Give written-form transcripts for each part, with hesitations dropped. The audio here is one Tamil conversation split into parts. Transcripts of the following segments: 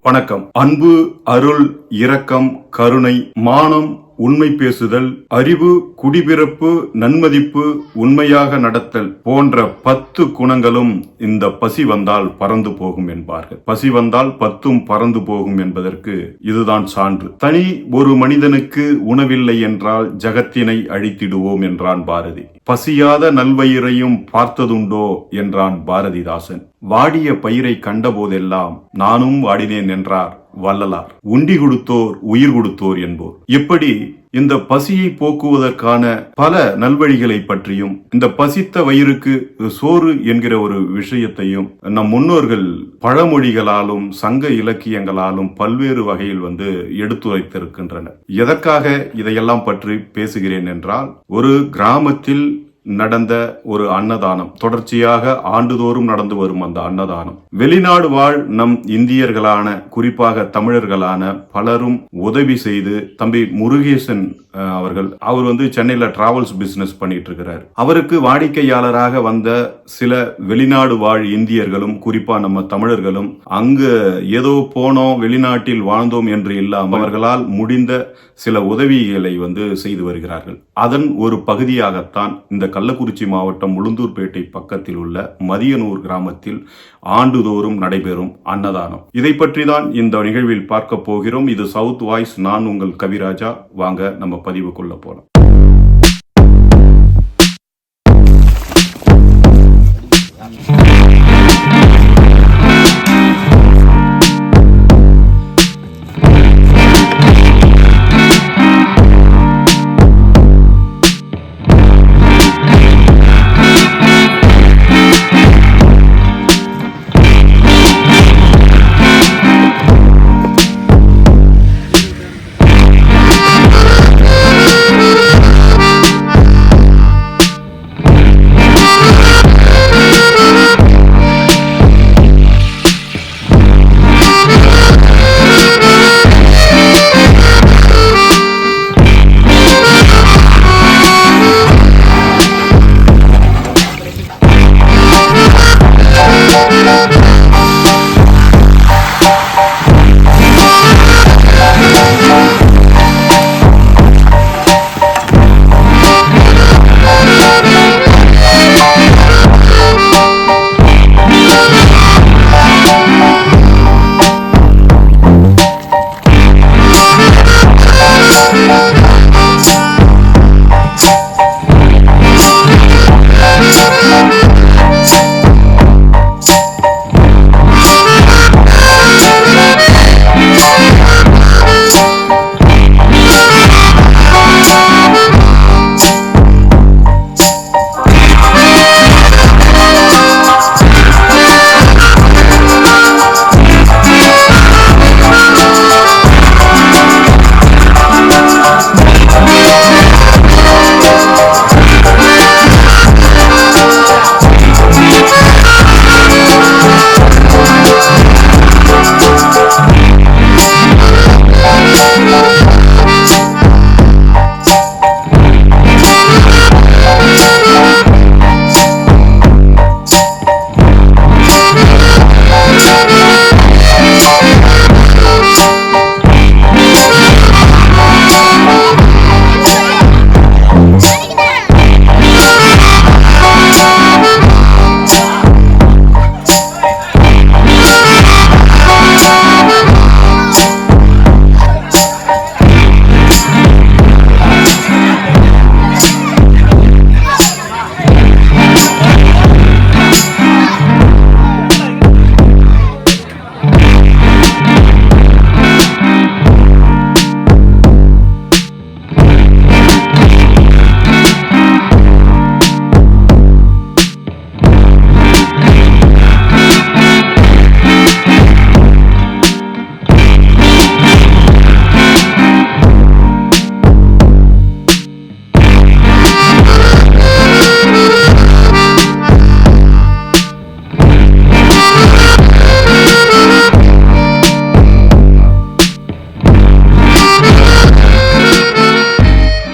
வணக்கம். அன்பு, அருள், இரக்கம், கருணை, மானம், உண்மை பேசுதல், அறிவு, குடிபிறப்பு, நன்மதிப்பு, உண்மையாக நடத்தல் போன்ற 10 குணங்களும் இந்த பசி வந்தால் பறந்து போகும் என்பார்கள். பசி வந்தால் 10ம் பறந்து போகும் என்பதற்கு இதுதான் சான்று. தனி ஒரு மனிதனுக்கு உணவில்லை என்றால் ஜகத்தினை அழித்திடுவோம் என்றான் பாரதி. பசியாத நல்வயிரையும் பார்த்ததுண்டோ என்றான் பாரதிதாசன். வாடிய பயிரை கண்டபோதெல்லாம் நானும் வாடினேன் என்றார் வள்ளலார். உண்டி கொடுத்தோர் உயிர் கொடுத்தோர் என்போர். இப்படி இந்த பசியை போக்குவதற்கான பல நல்வழிகளை பற்றியும், இந்த பசித்த வயிறுக்கு சோறு என்கிற ஒரு விஷயத்தையும் நம் முன்னோர்கள் பழமொழிகளாலும் சங்க இலக்கியங்களாலும் பல்வேறு வகையில் எடுத்துரைத்திருக்கின்றனர். எதற்காக இதையெல்லாம் பற்றி பேசுகிறேன் என்றால், ஒரு கிராமத்தில் நடந்த ஒரு அன்னதானம், தொடர்ச்சியாக ஆண்டுதோறும் நடந்து வரும் அந்த அன்னதானம், வெளிநாடு வாழ் நம் இந்தியர்களான, குறிப்பாக தமிழர்களான பலரும் உதவி செய்து, தம்பி முருகேசன் அவர் சென்னையில டிராவல்ஸ் பிசினஸ் பண்ணிட்டு இருக்கிறார். அவருக்கு வாடிக்கையாளராக வந்த சில வெளிநாடு வாழ் இந்தியர்களும், குறிப்பா நம்ம தமிழர்களும், அங்கு ஏதோ போனோம், வெளிநாட்டில் வாழ்ந்தோம் என்று இல்லாமல் அவர்களால் முடிந்த சில உதவிகளை செய்து வருகிறார்கள். அதன் ஒரு பகுதியாகத்தான் இந்த கள்ளக்குறிச்சி மாவட்டம் உளுந்தூர்பேட்டை பக்கத்தில் உள்ள மதியனூர் கிராமத்தில் ஆண்டுதோறும் நடைபெறும் அன்னதானம். இதை பற்றி தான் இந்த நிகழ்வில் பார்க்க போகிறோம். இது சவுத் வாய்ஸ். நான் உங்கள் கவிராஜா. வாங்க நம்ம பதிவுக்குள்ள போலாம்.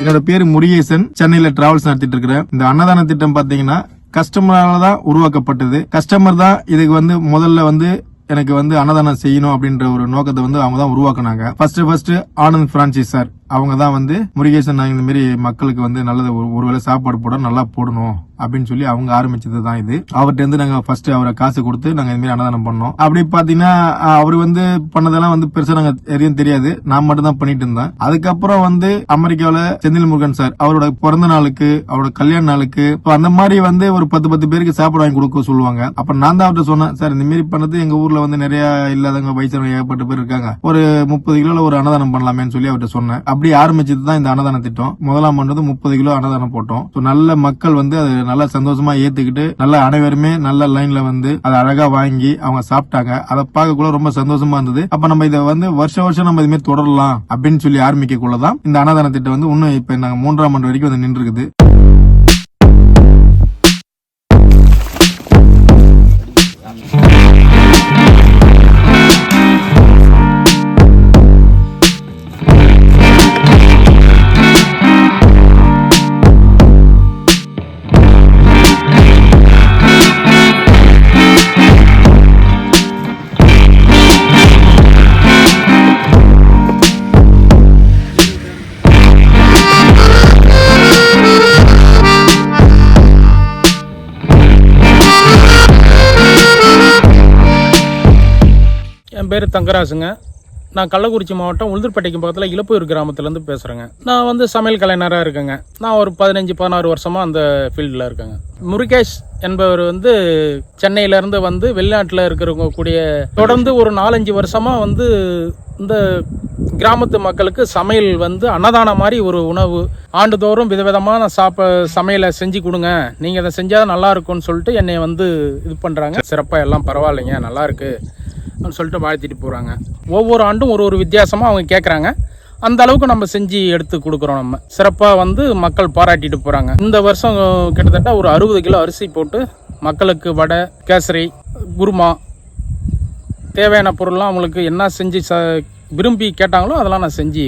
என்னோட பேரு முருகேசன். சென்னையில டிராவல்ஸ் நடத்திட்டு இருக்கிறேன். இந்த அன்னதான திட்டம் பாத்தீங்கன்னா கஸ்டமரால தான் உருவாக்கப்பட்டது. கஸ்டமர் தான் இதுக்கு முதல்ல எனக்கு வந்து அன்னதானம் செய்யணும் அப்படின்ற ஒரு நோக்கத்தை வந்து அவங்க தான் உருவாக்குனாங்க. ஃபர்ஸ்ட் ஆனந்த் பிரான்சிஸ் சார் அவங்க தான் வந்து முருகேசன் நாங்க இந்த மாதிரி மக்களுக்கு வந்து நல்லது ஒருவேளை சாப்பாடு போட நல்லா போடணும் அப்படின்னு சொல்லி அவங்க ஆரம்பிச்சது தான் இது. அவர்கிட்ட இருந்து நாங்க ஃபர்ஸ்ட் அவரை காசு கொடுத்து நாங்க இந்த மாதிரி அன்னதானம் பண்ணோம். அப்படி பாத்தீங்கன்னா அவர் வந்து பண்ணதெல்லாம் வந்து பெருசா நாங்க எதையும் தெரியாது, நான் மட்டும் தான் பண்ணிட்டு இருந்தேன். அதுக்கப்புறம் வந்து அமெரிக்காவில செந்தில் முருகன் சார் அவரோட பிறந்த நாளுக்கு அவரோட கல்யாண நாளுக்கு அந்த மாதிரி வந்து ஒரு 10 பேருக்கு சாப்பாடு வாங்கி கொடுக்க சொல்லுவாங்க. அப்ப நான் தான் அவர்கிட்ட சொன்னேன், சார் இந்த மாதிரி பண்ணது எங்க ஊர்ல வந்து நிறைய இல்லாதவங்க வயசானவங்க ஏகப்பட்ட பேர் இருக்காங்க, ஒரு 30 கிலோல ஒரு அன்னதானம் பண்ணலாமேன்னு சொல்லி அவர்கிட்ட சொன்னேன். அப்படி ஆரம்பிச்சது தான் இந்த அன்னதான திட்டம். முதலாம் ஆண்டு 30 கிலோ அன்னதானம் போட்டோம். நல்ல மக்கள் வந்து அது நல்லா சந்தோஷமா ஏத்துக்கிட்டு நல்ல அனைவருமே நல்ல லைன்ல வந்து அதை அழகா வாங்கி அவங்க சாப்பிட்டாங்க. அதை பார்க்கக்குள்ள ரொம்ப சந்தோஷமா இருந்தது. அப்ப நம்ம இதை வந்து வருஷம் நம்ம இது மாதிரி தொடரலாம் அப்படின்னு சொல்லி ஆரம்பிக்கக்குள்ளதான் இந்த அன்னதான திட்டம் வந்து இன்னும் இப்ப நாங்க 3ஆம் ஆண்டு வரைக்கும் வந்து நின்று இருக்குது. என் பேர் தங்கராசுங்க. நான் கள்ளக்குறிச்சி மாவட்டம் உளுந்தூர்பேட்டைக்கு பக்கத்தில் இலப்பூர் கிராமத்துலேருந்து பேசுகிறேங்க. நான் வந்து சமையல் கலைஞராக இருக்கேங்க. நான் ஒரு 15-16 வருஷமாக அந்த ஃபீல்டில் இருக்கேங்க. முருகேஷ் என்பவர் வந்து சென்னையிலேருந்து வந்து வெளிநாட்டில் இருக்கிறவங்க கூடிய தொடர்ந்து ஒரு 4-5 வருஷமாக வந்து இந்த கிராமத்து மக்களுக்கு சமையல் வந்து அன்னதானம் மாதிரி ஒரு உணவு ஆண்டுதோறும் விதவிதமான சமையலை செஞ்சு கொடுங்க, நீங்கள் அதை செஞ்சால் நல்லா இருக்கும்னு சொல்லிட்டு என்னை வந்து இது பண்ணுறாங்க. சிறப்பாக எல்லாம் பரவாயில்லைங்க, நல்லா இருக்கு சொல்லிட்டு வாழ்த்திட்டு போகிறாங்க. ஒவ்வொரு ஆண்டும் ஒரு வித்தியாசமாக அவங்க கேட்குறாங்க. அந்த அளவுக்கு நம்ம செஞ்சு எடுத்து கொடுக்குறோம். நம்ம சிறப்பாக வந்து மக்கள் பாராட்டிட்டு போகிறாங்க. இந்த வருஷம் கிட்டத்தட்ட ஒரு 60 கிலோ அரிசி போட்டு மக்களுக்கு வடை, கேசரி, குருமா தேவையான பொருள்லாம் அவங்களுக்கு என்ன செஞ்சு விரும்பி கேட்டாங்களோ அதெல்லாம் நான் செஞ்சு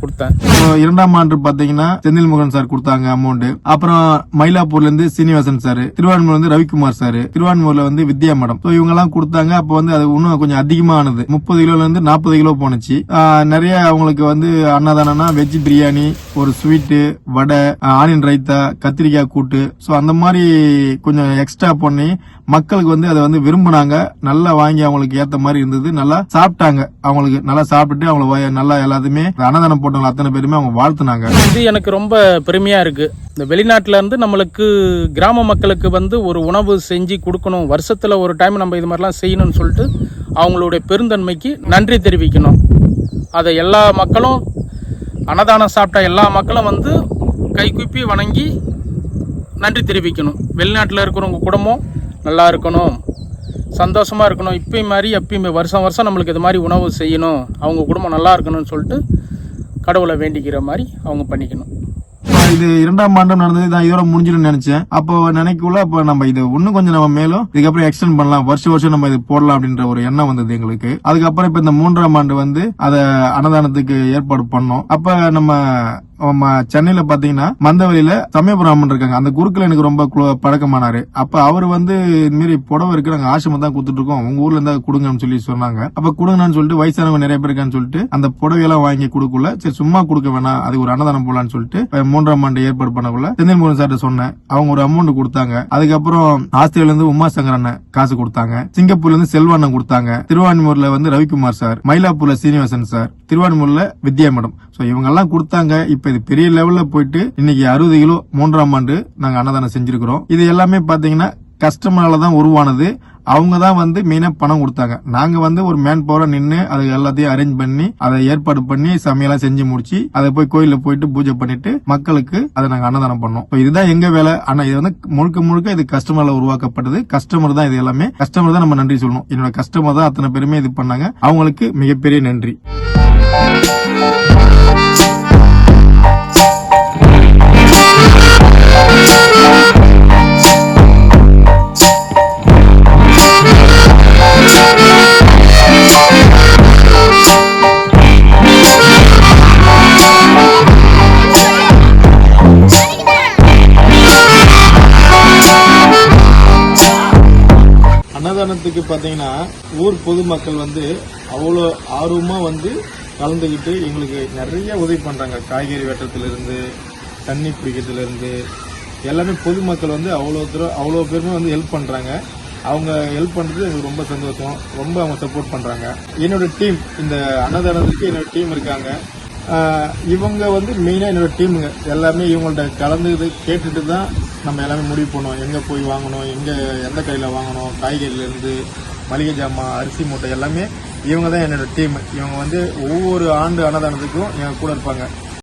கொடுத்தேன். 2ஆம் ஆண்டு பாத்தீங்கன்னா செந்தில் முருகன் சார் கொடுத்தாங்க அமௌண்ட். அப்புறம் மயிலாப்பூர்ல இருந்து சீனிவாசன் சார், திருவான்மூர்ல இருந்து ரவிக்குமார் சார், திருவான்மூர்ல வந்து வித்யா மேடம், இவங்க எல்லாம் கொடுத்தாங்க. அப்ப வந்து அது இன்னும் கொஞ்சம் அதிகமானது, 30 கிலோல இருந்து 40 கிலோ போனுச்சு. நிறைய அவங்களுக்கு வந்து அன்னதானம்னா வெஜ் பிரியாணி, ஒரு ஸ்வீட்டு, வடை, ஆனியன் ரைத்தா, கத்திரிக்காய் கூட்டு, அந்த மாதிரி கொஞ்சம் எக்ஸ்ட்ரா பண்ணி மக்களுக்கு வந்து அதை வந்து விரும்பினாங்க. நல்லா வாங்கி அவங்களுக்கு ஏத்த மாதிரி இருந்தது. நல்லா சாப்பிட்டாங்க. அவங்களுக்கு நல்லா சாப்பிட்டுட்டு அவங்களை நல்லா எல்லாத்தையுமே அன்னதானம் போட்டவங்க அத்தனை பேருமே அவங்க வாழ்த்துனாங்க. இது எனக்கு ரொம்ப பெருமையா இருக்கு. இந்த வெளிநாட்டுல இருந்து நம்மளுக்கு கிராம மக்களுக்கு வந்து ஒரு உணவு செஞ்சு கொடுக்கணும், வருஷத்துல ஒரு டைம் நம்ம இது மாதிரிலாம் செய்யணும்னு சொல்லிட்டு அவங்களுடைய பெருந்தன்மைக்கு நன்றி தெரிவிக்கணும். அதை எல்லா மக்களும் அன்னதானம் சாப்பிட்ட எல்லா மக்களும் வந்து கைகூப்பி வணங்கி நன்றி தெரிவிக்கணும். வெளிநாட்டில் இருக்கிறவங்க குடும்பம் நல்லா இருக்கணும், சந்தோஷமா இருக்கணும், இப்பயும் மாதிரி எப்பயுமே வருஷம் வருஷம் நம்மளுக்கு இது மாதிரி உணவு செய்யணும், அவங்க குடும்பம் நல்லா இருக்கணும்னு சொல்லிட்டு கடவுளை வேண்டிக்கிற மாதிரி அவங்க பண்ணிக்கணும். இது 2ஆம் ஆண்டு நடந்தது, நான் இதோட முடிஞ்சிடும் நினைச்சேன். அப்போ நினைக்கல அப்ப நம்ம இது இன்னும் கொஞ்சம் நம்ம மேலும் இதுக்கப்புறம் எக்ஸ்டெண்ட் பண்ணலாம், வருஷம் நம்ம இது போடலாம் அப்படின்ற ஒரு எண்ணம் வந்தது எங்களுக்கு. அதுக்கப்புறம் இப்ப இந்த 3ஆம் ஆண்டு வந்து அத அன்னதானத்துக்கு ஏற்பாடு பண்ணோம். அப்ப நம்ம சென்னையில பாத்தீங்கன்னா மந்தவெளியில சமயபுராமன் இருக்காங்க, அந்த குருக்கள் எனக்கு ரொம்ப பழக்கமானாரு. அப்ப அவர் வந்து இந்த மாதிரி புடவை இருக்கு, நாங்க ஆசிரமம் தான் கொடுத்துட்டு இருக்கோம், உங்க ஊர்ல இருந்தா கொடுங்கன்னு சொல்லி சொன்னாங்க. அப்ப கொடுங்கன்னு சொல்லிட்டு வயசானவங்க நிறைய பேர் இருக்கான்னு சொல்லிட்டு அந்த புடவையெல்லாம் வாங்கி கொடுக்கல, சரி சும்மா கொடுக்க வேணாம், அது ஒரு அன்னதானம் போலான்னு சொல்லிட்டு 3ஆம் ஆண்டு ஏற்பாடு பண்ணக்குள்ள செந்தில் முருகன் சார் சொன்னேன். அவங்க ஒரு அமௌண்ட் கொடுத்தாங்க. அதுக்கப்புறம் ஆஸ்திரேலியா இருந்து உமா சங்கர் அண்ணன் காசு கொடுத்தாங்க, சிங்கப்பூர்ல இருந்து செல்வாண்ணன் கொடுத்தாங்க, திருவான்மூர்ல வந்து ரவிக்குமார் சார், மயிலாப்பூர்ல சீனிவாசன் சார், திருவான்மூர்ல வித்யா மேடம், இவங்க எல்லாம் கொடுத்தாங்க. இப்ப இது பெரிய லெவல்ல போயிட்டு இன்னைக்கு 60 கிலோ 3ஆம் ஆண்டு நாங்க அன்னதானம் செஞ்சிருக்கிறோம். இது எல்லாமே பாத்தீங்கன்னா கஸ்டமரால தான் உருவானது. அவங்க தான் வந்து மெயினா பணம் கொடுத்தாங்க. நாங்க வந்து ஒரு மேன் பவரா நின்று அதை எல்லாத்தையும் அரேஞ்ச் பண்ணி அதை ஏற்பாடு பண்ணி சமையலாம் செஞ்சு முடிச்சு அதை போய் கோயில போயிட்டு பூஜை பண்ணிட்டு மக்களுக்கு அதை நாங்க அன்னதானம் பண்ணோம். இதுதான் எங்க வேலை. ஆனா இது வந்து முழுக்க இது கஸ்டமர்ல உருவாக்கப்பட்டது. கஸ்டமர் தான் இது எல்லாமே, கஸ்டமர் தான் நம்ம நன்றி சொல்லணும். என்னோட கஸ்டமர் தான் அத்தனை பேருமே இது பண்ணாங்க, அவங்களுக்கு மிகப்பெரிய நன்றி. அன்னதானத்துக்கு பாத்தீங்கன்னா ஊர் பொதுமக்கள் வந்து அவ்வளோ ஆர்வமா வந்து கலந்துக்கிட்டு எங்களுக்கு நிறைய உதவி பண்றாங்க. காய்கறி வெட்டத்திலிருந்து தண்ணி பிடிக்கிறதுல இருந்து எல்லாமே பொதுமக்கள் வந்து அவ்வளோ பேருமே வந்து ஹெல்ப் பண்றாங்க. அவங்க ஹெல்ப் பண்றது எனக்கு ரொம்ப சந்தோஷம். ரொம்ப அவங்க சப்போர்ட் பண்றாங்க. என்னோட டீம், இந்த அன்னதானத்துக்கு என்னோட டீம் இருக்காங்க. இவங்க வந்து மெயினா என்னோட டீமுங்க. எல்லாமே இவங்கள்ட்ட கலந்து கேட்டுட்டு தான் நம்ம எல்லாமே முடிவு பண்ணுவோம். எங்க போய் வாங்கணும், எந்த கடையில வாங்கணும், காய்கறில இருந்து மளிகை ஜாமான், அரிசி மூட்டை எல்லாமே இவங்க தான் என்னோட டீம். இவங்க வந்து ஒவ்வொரு ஆண்டு அன்னதானத்துக்கும் எங்க கூட இருப்பாங்க.